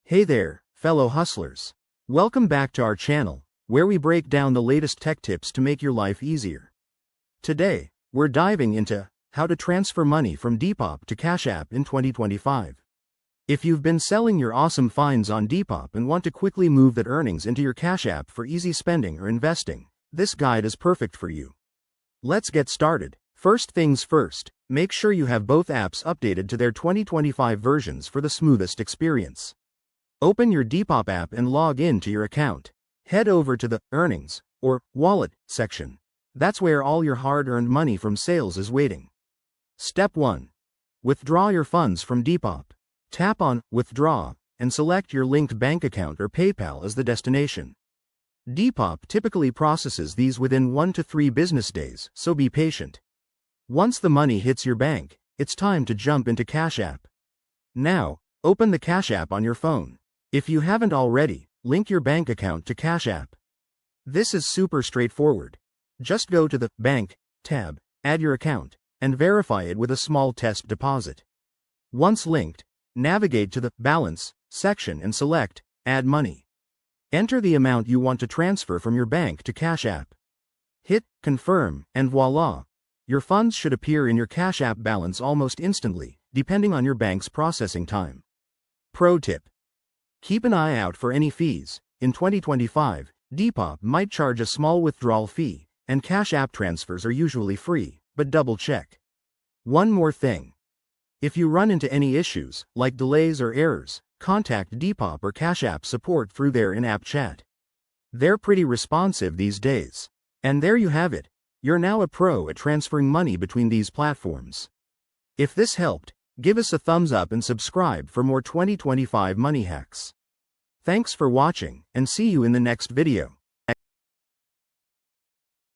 Hey there, fellow hustlers. Welcome back to our channel, where we break down the latest tech tips to make your life easier. Today, we're diving into how to transfer money from Depop to Cash App in 2025. If you've been selling your awesome finds on Depop and want to quickly move that earnings into your Cash App for easy spending or investing, this guide is perfect for you. Let's get started. First things first, make sure you have both apps updated to their 2025 versions for the smoothest experience. Open your Depop app and log in to your account. Head over to the Earnings or Wallet section. That's where all your hard-earned money from sales is waiting. Step 1. Withdraw your funds from Depop. Tap on Withdraw and select your linked bank account or PayPal as the destination. Depop typically processes these within 1 to 3 business days, so be patient. Once the money hits your bank, it's time to jump into Cash App. Now, open the Cash App on your phone. If you haven't already, link your bank account to Cash App. This is super straightforward. Just go to the Bank tab, add your account, and verify it with a small test deposit. Once linked, navigate to the Balance section and select Add Money. Enter the amount you want to transfer from your bank to Cash App. Hit Confirm, and voila! Your funds should appear in your Cash App balance almost instantly, depending on your bank's processing time. Pro tip: keep an eye out for any fees. In 2025, Depop might charge a small withdrawal fee, and Cash App transfers are usually free, but double check. One more thing. If you run into any issues, like delays or errors, contact Depop or Cash App support through their in-app chat. They're pretty responsive these days. And there you have it. You're now a pro at transferring money between these platforms. If this helped, give us a thumbs up and subscribe for more 2025 money hacks. Thanks for watching, and see you in the next video.